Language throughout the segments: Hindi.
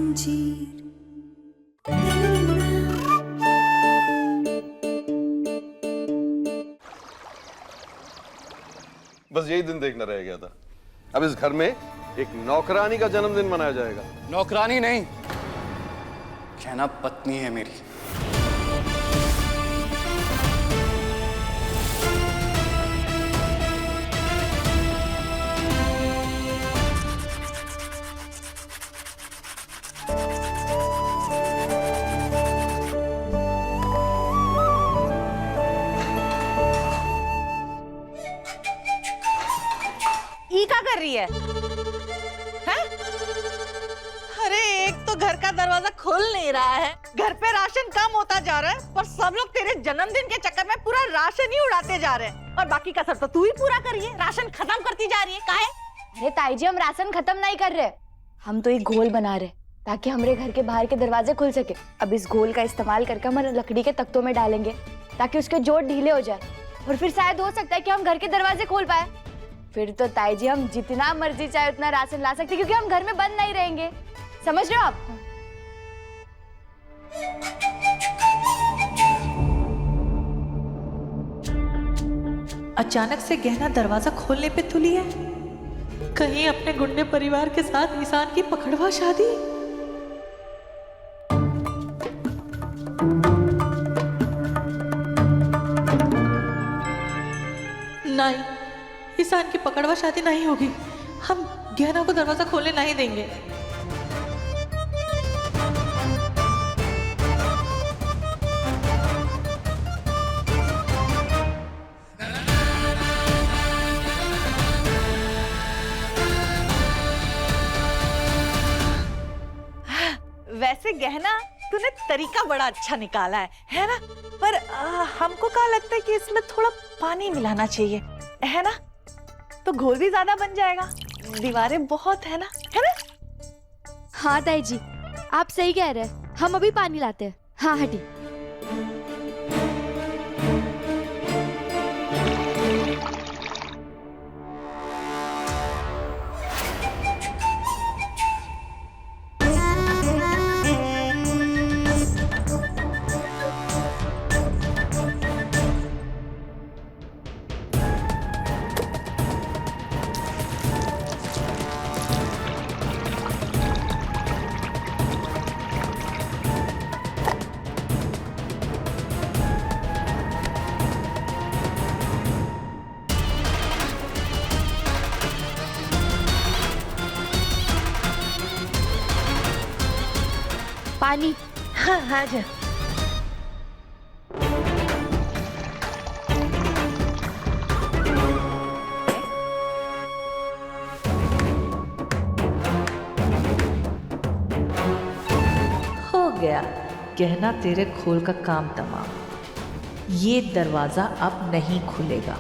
जंजीर। बस यही दिन देखना रह गया था। अब इस घर में एक नौकरानी का जन्मदिन मनाया जाएगा। नौकरानी नहीं, कहना पत्नी है मेरी। क्या कर रही है? हैं? अरे एक तो घर का दरवाजा खुल नहीं रहा है, घर पे राशन कम होता जा रहा है, पर सब लोग तेरे जन्मदिन के चक्कर में पूरा राशन ही उड़ाते जा रहे हैं, और बाकी का सब तो तू ही पूरा कर रही है, राशन खत्म करती जा रही है। काहे? अरे ताई जी, हम राशन खत्म नहीं कर रहे, हम तो एक घोल बना रहे ताकि हमारे घर के बाहर के दरवाजे खुल सके। अब इस घोल का इस्तेमाल करके हम लकड़ी के तख्तों में डालेंगे ताकि उसके जोड़ ढीले हो जाए, और फिर शायद हो सकता है कि हम घर के दरवाजे खोल पाए। फिर तो ताई जी हम जितना मर्जी चाहे उतना राशन ला सकते, क्योंकि हम घर में बंद नहीं रहेंगे। समझ रहे हो आप? अचानक से गहना दरवाजा खोलने पे तुली है। कहीं अपने गुंडे परिवार के साथ निशान की पकड़वा शादी। नहीं, ईशान की पकड़वा शादी नहीं होगी। हम गहना को दरवाजा खोलने नहीं देंगे। वैसे गहना तूने तरीका बड़ा अच्छा निकाला है ना? पर हमको क्या लगता है कि इसमें थोड़ा पानी मिलाना चाहिए, है ना? तो घोल भी ज्यादा बन जाएगा, दीवारें बहुत है ना? हाँ ताई जी, आप सही कह रहे हैं, हम अभी पानी लाते हैं। हाँ हटी। पानी। हाँ हाँ जा। हो गया गहना तेरे खोल का काम तमाम। ये दरवाजा अब नहीं खुलेगा।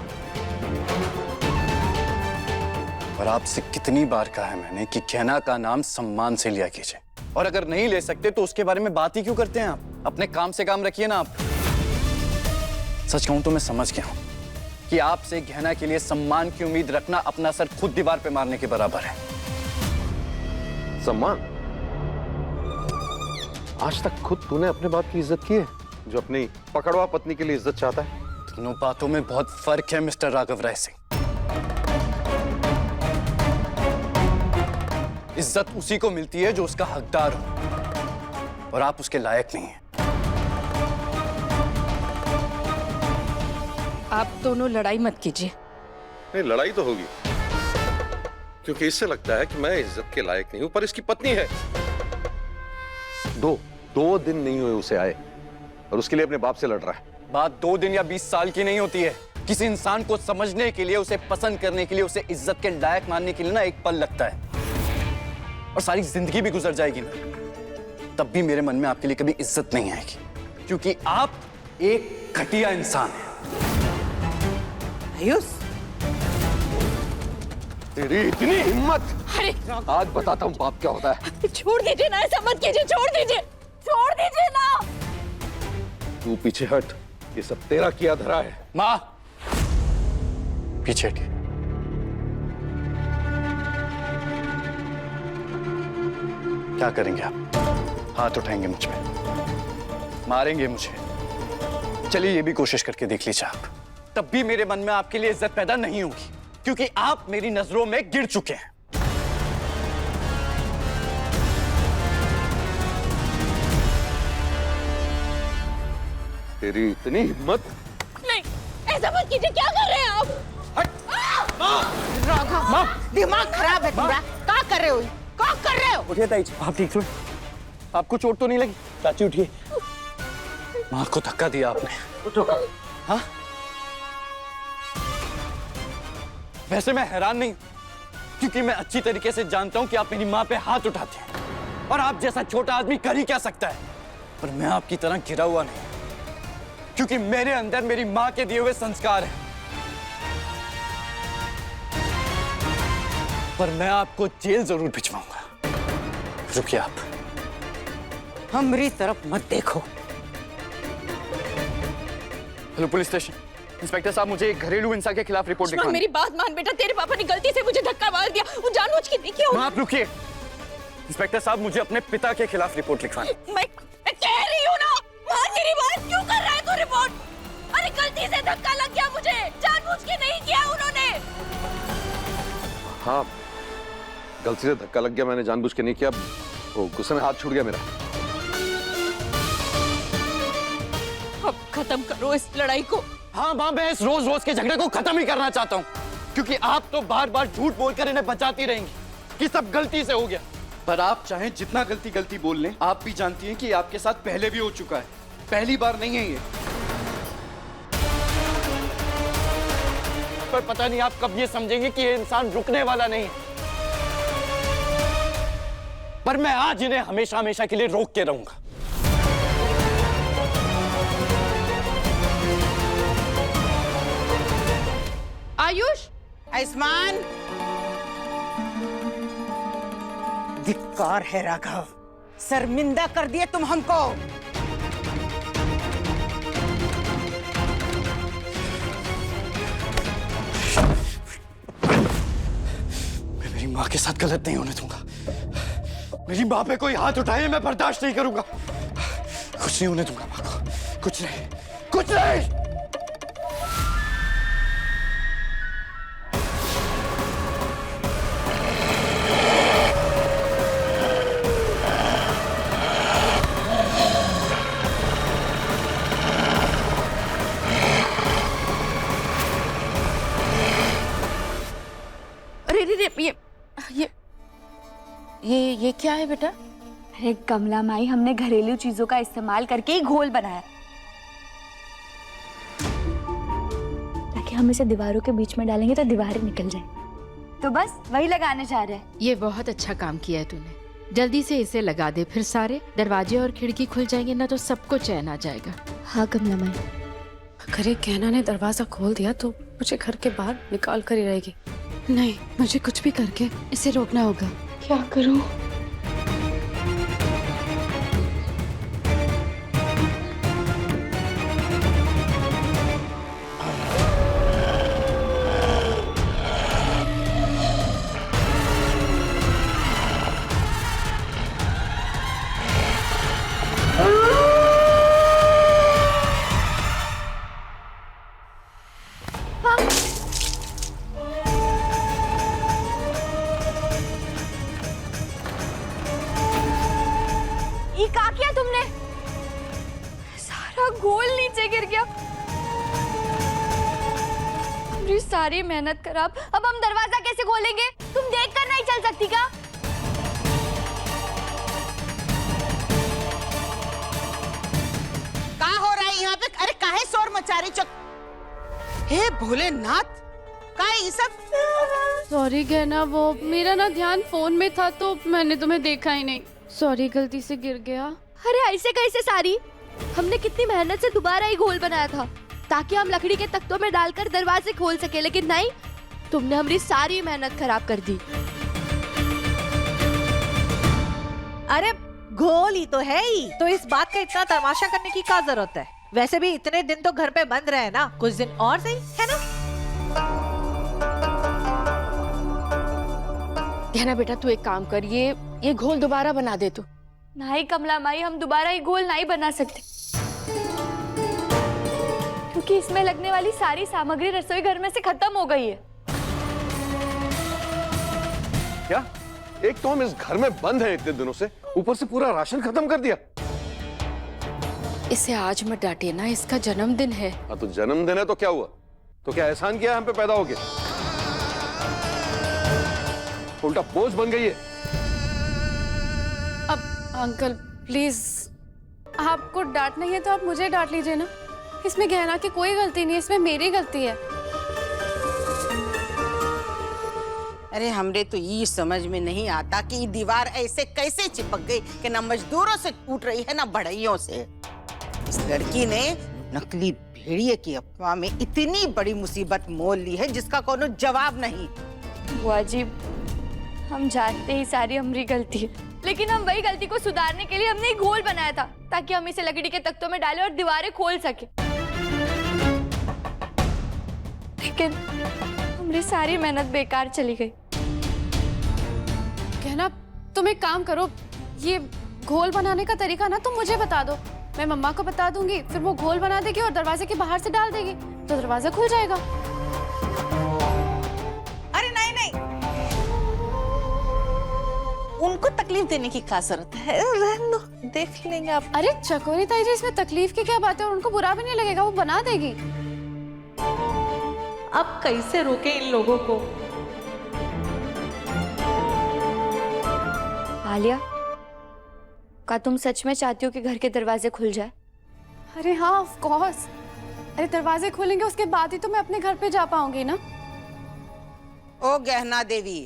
और आपसे कितनी बार कहा है मैंने कि गहना का नाम सम्मान से लिया कीजिए, और अगर नहीं ले सकते तो उसके बारे में बात ही क्यों करते हैं आप? अपने काम से काम रखिए ना आप। सच कहूं तो मैं समझ गया हूं कि आपसे गहना के लिए सम्मान की उम्मीद रखना अपना सर खुद दीवार पे मारने के बराबर है। सम्मान? आज तक खुद तूने अपने बाप की इज्जत की है, जो अपनी पकड़वा पत्नी के लिए इज्जत चाहता है? दोनों बातों में बहुत फर्क है मिस्टर राघव राय सिंह। इज्जत उसी को मिलती है जो उसका हकदार हो, और आप उसके लायक नहीं हैं। आप दोनों लड़ाई मत कीजिए। नहीं, लड़ाई तो होगी, क्योंकि इससे लगता है कि मैं इज्जत के लायक नहीं हूं, पर इसकी पत्नी है। दो दिन नहीं हुए उसे आए, और उसके लिए अपने बाप से लड़ रहा है। बात 2 दिन या 20 साल की नहीं होती है। किसी इंसान को समझने के लिए, उसे पसंद करने के लिए, उसे इज्जत के लायक मानने के लिए ना एक पल लगता है, और सारी जिंदगी भी गुजर जाएगी ना, तब भी मेरे मन में आपके लिए कभी इज्जत नहीं आएगी, क्योंकि आप एक घटिया इंसान हैं। आयुष, तेरी इतनी हिम्मत! अरे आज बताता हूँ बाप क्या होता है। छोड़ दीजिए ना, ऐसा मत कीजिए, छोड़ दीजिए, छोड़ दीजिए ना। तू पीछे हट, ये सब तेरा किया धरा है। माँ, पीछे हटिए। क्या करेंगे आप? हाथ उठाएंगे मुझ पे, मारेंगे मुझे। चलिए ये भी कोशिश करके देख लीजिए आप, तब भी मेरे मन में आपके लिए इज्जत पैदा नहीं होगी, क्योंकि आप मेरी नजरों में गिर चुके हैं। तेरी इतनी हिम्मत? नहीं, ऐसा मत कीजिए। क्या कर रहे हैं आप? राघव, दिमाग खराब है तुम्हारा। क्या कर रहे हो? क्या कर रहे हो? उठिए ताई जी, आप ठीक हो? आपको चोट तो नहीं लगी? चाची उठिए। माँ को धक्का दिया आपने। उठो। हाँ? वैसे मैं हैरान नहीं, क्योंकि मैं अच्छी तरीके से जानता हूं कि आप मेरी माँ पे हाथ उठाते हैं, और आप जैसा छोटा आदमी कर ही क्या सकता है। पर मैं आपकी तरह गिरा हुआ नहीं, क्योंकि मेरे अंदर मेरी माँ के दिए हुए संस्कार हैं। पर मैं आपको जेल जरूर भिजवाऊंगा। रुकिए आप, हमारी तरफ मत देखो। हेलो पुलिस स्टेशन, इंस्पेक्टर साहब मुझे एक घरेलू हिंसा के खिलाफ रिपोर्ट आयुष्मान, लिखवानी। मेरी बात मान बेटा। तेरे पापा ने गलती से मुझे धक्का मार दिया। वो जानबूझ के नहीं किया। माँ आप रुकिए। इंस्पेक्टर साहब मुझे अपने पिता के खिलाफ रिपोर्ट लिखवानी। मैं कह रही हूँ ना, मान मेरी बात। क्यों कर रहा है तू रिपोर्ट? अरे गलती से धक्का लग गया मुझे, जानबूझ के नहीं किया उन्होंने। हाँ, गलती से धक्का लग गया, मैंने जानबूझ के नहीं किया। वो गुस्से में हाथ छूट गया मेरा। अब खत्म करो इस लड़ाई को। हाँ माँ, मैं इस रोज रोज के झगड़े को खत्म ही करना चाहता हूँ, क्योंकि आप तो बार बार झूठ बोलकर इन्हें बचाती रहेंगी कि सब गलती से हो गया। पर आप चाहे जितना गलती बोल लें, आप भी जानती हैं कि आपके साथ पहले भी हो चुका है, पहली बार नहीं है ये। पर पता नहीं आप कब ये समझेंगे कि ये इंसान रुकने वाला नहीं है। पर मैं आज इन्हें हमेशा हमेशा के लिए रोक के रहूंगा। आयुष, आयुष्मान, धिक्कार है राघव, शर्मिंदा कर दिए तुम हमको। मैं मेरी माँ के साथ गलत नहीं होने दूंगा। मेरी माँ पे कोई हाथ उठाए मैं बर्दाश्त नहीं करूंगा। कुछ नहीं होने दूंगा माँ को, कुछ नहीं, कुछ नहीं। अरे ये क्या है बेटा? अरे कमला माई, हमने घरेलू चीजों का इस्तेमाल करके ही घोल बनाया, ताकि हम इसे दीवारों के बीच में डालेंगे तो दीवारें निकल जाए। तो बस वही लगाने जा रहे हैं। ये बहुत अच्छा काम किया है तूने। जल्दी से इसे लगा दे, फिर सारे दरवाजे और खिड़की खुल जाएंगे ना, तो सबको चैन आ जाएगा। हाँ कमला माई। अगर एक कहना ने दरवाजा खोल दिया तो मुझे घर के बाहर निकाल कर ही रहेगी। नहीं, मुझे कुछ भी करके इसे रोकना होगा। क्या करूं? ये क्या किया तुमने? सारा घोल नीचे गिर गया। मेरी सारी मेहनत खराब। अब हम दरवाजा कैसे खोलेंगे? तुम देख कर नहीं चल सकती क्या? क्या हो रहा है यहाँ पे? अरे काहे शोर मचा रही? हे भोलेनाथ, का ये सब? सॉरी गहना, वो मेरा ना ध्यान फोन में था तो मैंने तुम्हें देखा ही नहीं। सॉरी, गलती से गिर गया। अरे ऐसे कैसे सारी? हमने कितनी मेहनत से दोबारा ही घोल बनाया था, ताकि हम लकड़ी के तख्तों में डालकर दरवाजे खोल सके, लेकिन नहीं, तुमने हमारी सारी मेहनत खराब कर दी। अरे घोल ही तो है ही, तो इस बात का इतना तमाशा करने की क्या जरूरत है? वैसे भी इतने दिन तो घर पे बंद रहे ना, कुछ दिन और सही है ना? गहना बेटा, तू एक काम कर, ये घोल दोबारा बना दे तू। ना ही कमला माई हम दोबारा ये घोल नहीं बना सकते, क्योंकि इसमें लगने वाली सारी सामग्री रसोई घर में से खत्म हो गई है। क्या? एक तो हम इस घर में बंद हैं इतने दिनों से, ऊपर से पूरा राशन खत्म कर दिया। इसे आज मत डांटिए ना, इसका जन्मदिन है। हाँ तो जन्मदिन है तो क्या हुआ? तो क्या एहसान किया हम पे पैदा होके? उल्टा बोझ बन गई है। अब अंकल प्लीज, आपको डांटना ही है तो आप मुझे डांट लीजिए ना। इसमें गहना की कोई गलती नहीं है, इसमें मेरी गलती है। अरे हमरे तो ये समझ में नहीं आता कि ये दीवार ऐसे कैसे चिपक गई कि न मजदूरों से टूट रही है न बढ़इयों से। इस लड़की ने नकली भेड़िए की अफवाह में इतनी बड़ी मुसीबत मोल ली है जिसका कोनो जवाब नहीं। बुआ जी, हम जानते ही सारी हमारी गलती है, लेकिन हम वही गलती को सुधारने के लिए हमने एक घोल बनाया था ताकि हम इसे लकड़ी के तख्तों में डालें और दीवारें खोल सके। लेकिन हमारी सारी मेहनत बेकार चली गई। कहना, तुम एक काम करो, ये घोल बनाने का तरीका ना तुम मुझे बता दो, मैं मम्मा को बता दूंगी, फिर वो घोल बना देगी और दरवाजे के बाहर से डाल देगी तो दरवाजा खुल जाएगा। अरे नहीं नहीं, उनको तकलीफ देने की क्या जरूरत है, रहने दो, देख लेंगे आप। अरे चकोरी ताई जी, इसमें तकलीफ की क्या बात है, और उनको बुरा भी नहीं लगेगा, वो बना देगी। अब कैसे रोके इन लोगों को? आलिया, क्या तुम सच में चाहती हो कि घर के दरवाजे खुल जाए? अरे हाँ, ऑफ कोर्स। अरे दरवाजे खुलेंगे उसके बाद ही तो मैं अपने घर पे जा पाऊंगी ना। ओ गहना देवी,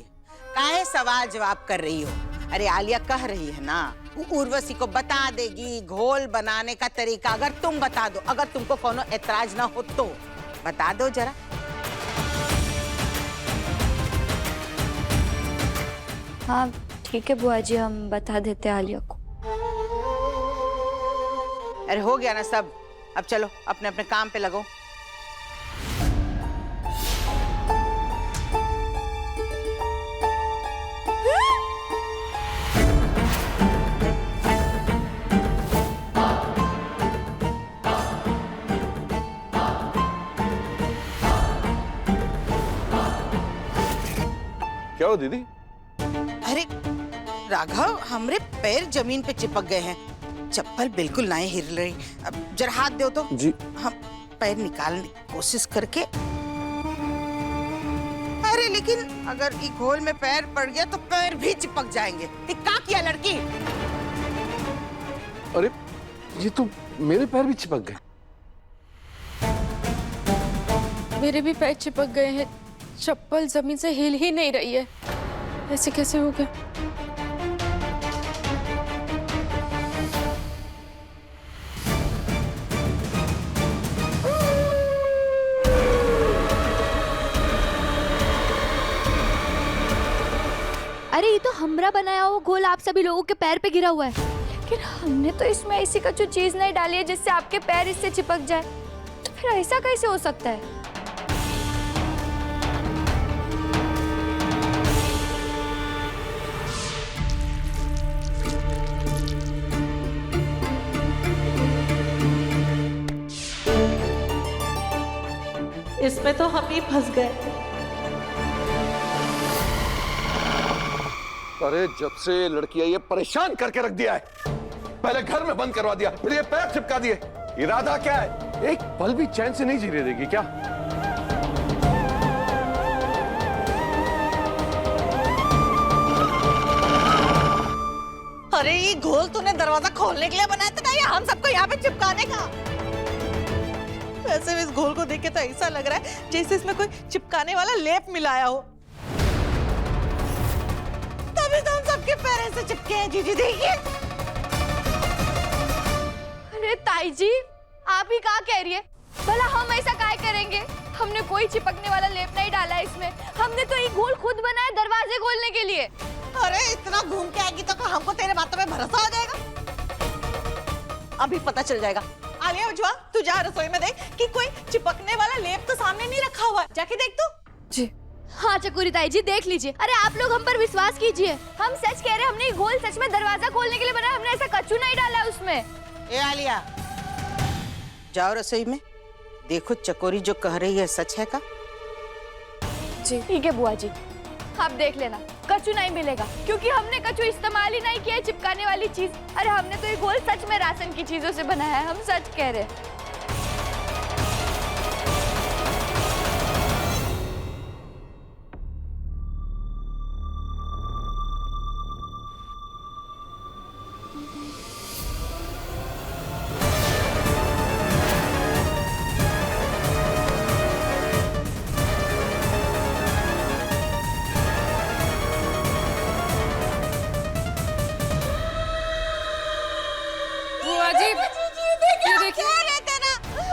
काहे सवाल जवाब कर रही हो? अरे आलिया कह रही है ना, वो उर्वशी को बता देगी घोल बनाने का तरीका। अगर तुम बता दो, अगर तुमको कोनो एतराज ना हो तो बता दो जरा। हाँ ठीक है बुआ जी, हम बता देते आलिया को। अरे हो गया ना सब, अब चलो अपने अपने काम पे लगो। क्या हो दीदी? अरे राघव, हमरे पैर जमीन पे चिपक गए हैं, चप्पल बिल्कुल नहीं हिल रही। अब जरा हाथ दो तो। जी। हम पैर निकालने की कोशिश करके। अरे लेकिन अगर ये घोल में पैर पड़ गया तो पैर भी चिपक जाएंगे। ये क्या किया लड़की? अरे ये तो मेरे पैर भी चिपक गए। मेरे भी पैर चिपक गए हैं, चप्पल जमीन से हिल ही नहीं रही है। ऐसे कैसे हो गया? अरे ये तो हमरा बनाया हुआ घोल आप सभी लोगों के पैर पे गिरा हुआ है, लेकिन हमने तो इसमें ऐसी कुछ चीज नहीं डाली है जिससे आपके पैर इससे चिपक जाए। तो फिर ऐसा कैसे हो सकता है? इसमें तो हम ही फंस गए। अरे जब से लड़की आई है परेशान करके रख दिया है। पहले घर में बंद करवा दिया, फिर ये पैर चिपका दिए। इरादा क्या है? एक पल भी चैन से नहीं जीने देगी क्या? अरे ये घोल तूने दरवाजा खोलने के लिए बनाया था या हम सबको यहाँ पे चिपकाने का? वैसे भी इस घोल को देख के तो ऐसा लग रहा है जैसे इसमें कोई चिपकाने वाला लेप मिलाया हो। तभी तो हम सबके पैर ऐसे चिपके हैं। जीजी देखिए। अरे ताई जी, आप ही क्या कह रही है? भला हम ऐसा काय करेंगे? हमने कोई चिपकने वाला लेप नहीं डाला है इसमें। हमने तो ये घोल खुद बनाया दरवाजे खोलने के लिए। अरे इतना घूम के आएगी तो हमको तेरे बातों में भरोसा हो जाएगा? अभी पता चल जाएगा। आलिया उज्ज्वल, तू जा रसोई में देख कि कोई चिपकने वाला लेप तो सामने नहीं रखा हुआ है। जाके देख तू। जी। हाँ चकोरी ताई जी देख लीजिए, अरे आप लोग हम पर विश्वास कीजिए, हम सच कह रहे हैं, हमने ये घोल सच में दरवाजा खोलने के लिए बनाया, हमने ऐसा कच्चू नहीं डाला है उसमें। ए आलिया, जाओ रसोई में, देखो चकोरी जो कह रही है सच है का? जी ठीक है बुआ जी, आप देख लेना, कच्चू नहीं मिलेगा, क्योंकि हमने कच्चू इस्तेमाल ही नहीं किया है चिपकाने वाली चीज। अरे हमने तो ये घोल सच में राशन की चीजों से बनाया है, हम सच कह रहे हैं।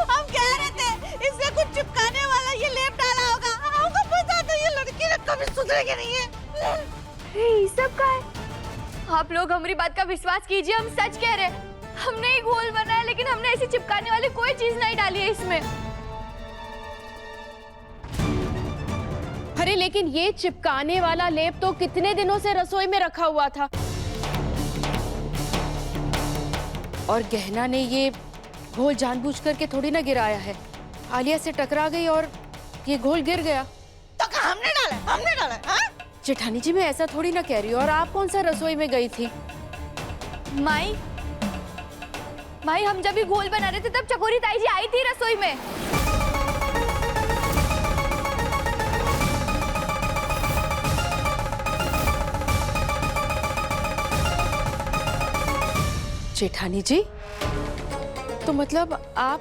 हम कह रहे थे इससे कुछ चिपकाने वाला ये लेप डाला होगा, हमको पता था ये लड़की कभी सुधरेगी नहीं है। ये सब का है? आप लोग हमारी बात का विश्वास कीजिए, हम सच कह रहे हैं, हमने ही घोल बनाया, लेकिन हमने ऐसी चिपकाने वाली कोई चीज नहीं डाली है इसमें। अरे लेकिन ये चिपकाने वाला लेप तो कितने दिनों से रसोई में रखा हुआ था, और गहना ने ये घोल जानबूझ करके थोड़ी ना गिराया है। आलिया से टकरा गई और ये घोल गिर गया। तो क्या हमने डाला? हमने डाला? हाँ? जेठानी जी मैं ऐसा थोड़ी ना कह रही हूँ। और आप कौन सा रसोई में गई थी? माई हम जब भी घोल बना रहे थे तब चकोरी ताई जी आई थी रसोई में। जेठानी जी, तो मतलब आप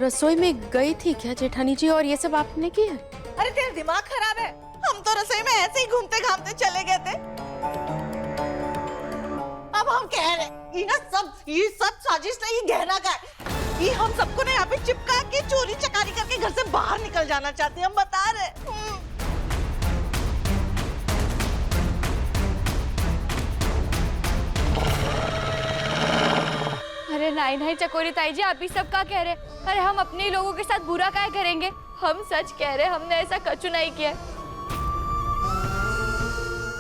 रसोई में गई थी क्या जेठानी जी, और ये सब आपने किया? अरे तेरा दिमाग खराब है, हम तो रसोई में ऐसे ही घूमते घामते चले गए थे। अब हम कह रहे ये सब साजिश नहीं, ये गहना का है। ये हम सबको ना यहाँ पे चिपका के चोरी चकारी करके घर से बाहर निकल जाना चाहते हैं, हम बता रहे। अरे नहीं चकोरी ताई जी, आप ही सब का कह रहे? अरे हम अपने ही लोगों के साथ बुरा क्या करेंगे? हम सच कह रहे, हमने ऐसा कचू नहीं किया।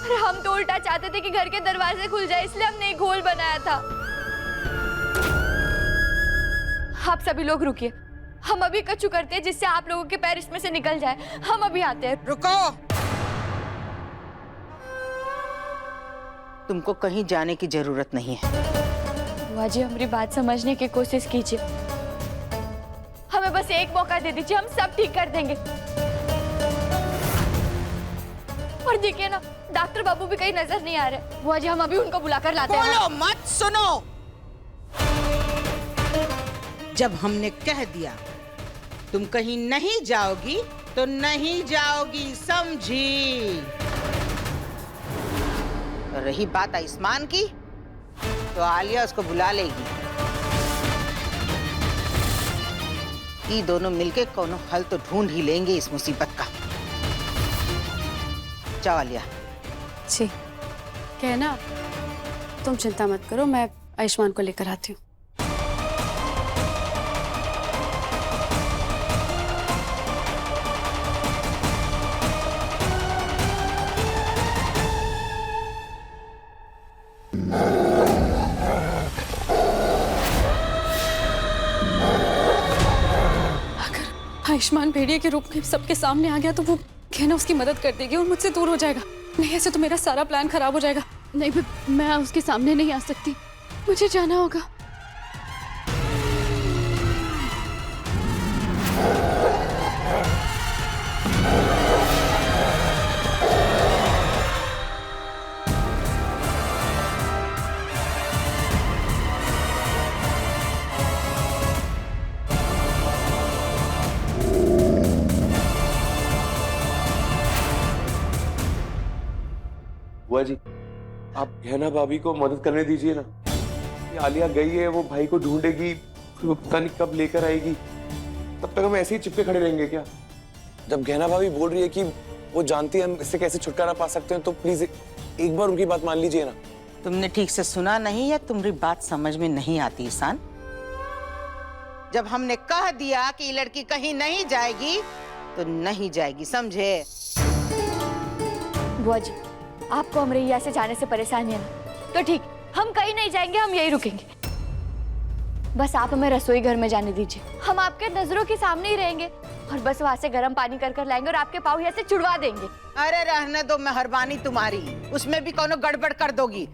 अरे हम तो उल्टा चाहते थे कि घर के दरवाजे खुल जाए, इसलिए हमने ये घोल बनाया था। आप सभी लोग रुकिए, हम अभी कचू करते हैं जिससे आप लोगों के पैर इसमें से निकल जाए। हम अभी आते हैं। रुको, तुमको कहीं जाने की जरूरत नहीं है। बुआ जी हमारी बात समझने की कोशिश कीजिए, हमें बस एक मौका दे दीजिए, हम सब ठीक कर देंगे। और देखिए ना, डॉक्टर बाबू भी कहीं नजर नहीं आ रहे। बुआ जी हम अभी उनको बुलाकर लाते हैं। बोलो मत, सुनो। जब हमने कह दिया तुम कहीं नहीं जाओगी तो नहीं जाओगी, समझी? रही बात आयुष्मान की, तो आलिया उसको बुला लेगी। ये दोनों मिलके कोनो हल तो ढूंढ ही लेंगे इस मुसीबत का। जाओ आलिया। जी कहना, तुम चिंता मत करो, मैं आयुष्मान को लेकर आती हूँ। आयुष्मान भेड़िए के रूप में सबके सामने आ गया तो वो कहना उसकी मदद कर देगी और मुझसे दूर हो जाएगा। नहीं ऐसे तो मेरा सारा प्लान खराब हो जाएगा। नहीं मैं उसके सामने नहीं आ सकती, मुझे जाना होगा। बुआ जी, आप गहना भाभी को मदद करने दीजिए ना। ये आलिया गई है, वो भाई को ढूंढेगी, फिर वो पता नहीं कब लेकर आएगी। तब तक हम ऐसे ही चिपके खड़े रहेंगे क्या? जब गहना भाभी बोल रही है कि वो जानती है हम इससे कैसे छुटकारा पा सकते हैं, तो प्लीज एक बार उनकी बात मान लीजिए ना। तुमने ठीक से सुना नहीं या तुम्हारी बात समझ में नहीं आती ईशान? जब हमने कह दिया कि ये लड़की कहीं नहीं जाएगी तो नहीं जाएगी, समझे? बुआ जी, आपको अमरैया से जाने से परेशानी है ना, तो ठीक, हम कहीं नहीं जाएंगे, हम यही रुकेंगे। बस आप हमें रसोई घर में जाने दीजिए, हम आपके नजरों के सामने ही रहेंगे और बस वहाँ से गर्म पानी कर लाएंगे और आपके पाँव यहाँ से छुड़वा देंगे। अरे रहने दो मेहरबानी तुम्हारी, उसमें भी कोनो गड़बड़ कर दोगी।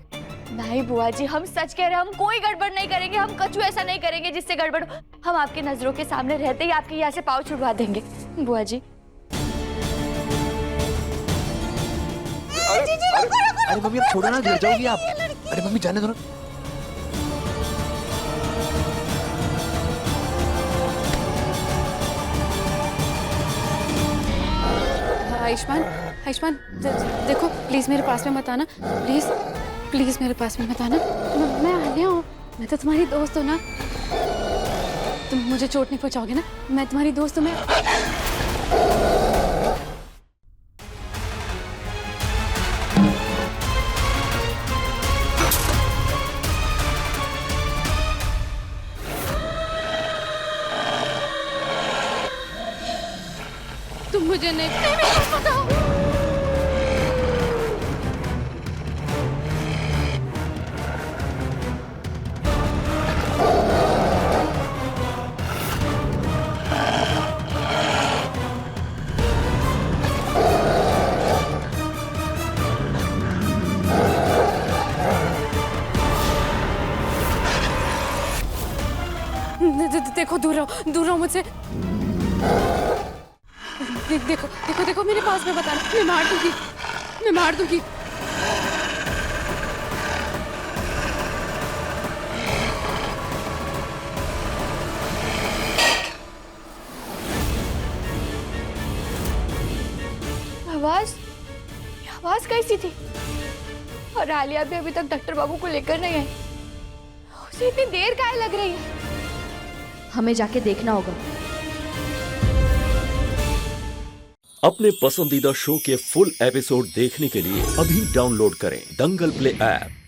नहीं बुआ जी, हम सच कह रहे हैं, हम कोई गड़बड़ नहीं करेंगे, हम कछु ऐसा नहीं करेंगे जिससे गड़बड़ हो। हम आपकी नजरों के सामने रहते ही आपके यहाँ से पाँव छुड़वा देंगे बुआ जी। अरे मम्मी आप छोड़ो ना, गिर जाओगी आप। अरे मम्मी जाने दो ना। आयुष्मान, आयुष्मान देखो प्लीज मेरे पास में मत आना, प्लीज प्लीज मेरे पास में मत आना। मैं आलिया हूँ, मैं तो तुम्हारी दोस्त हूँ ना, तुम मुझे चोट नहीं पहुँचाओगे ना, मैं तुम्हारी दोस्त हूँ। तुम मुझे नहीं बताओ। देखो दूर रहो मुझसे। देखो देखो देखो मेरे पास में बताना, मैं मार दूंगी, मैं मार दूंगी। आवाज कैसी थी? और आलिया भी अभी तक डॉक्टर बाबू को लेकर नहीं आई, उसे इतनी देर काहे लग रही है? हमें जाके देखना होगा। अपने पसंदीदा शो के फुल एपिसोड देखने के लिए अभी डाउनलोड करें दंगल प्ले ऐप।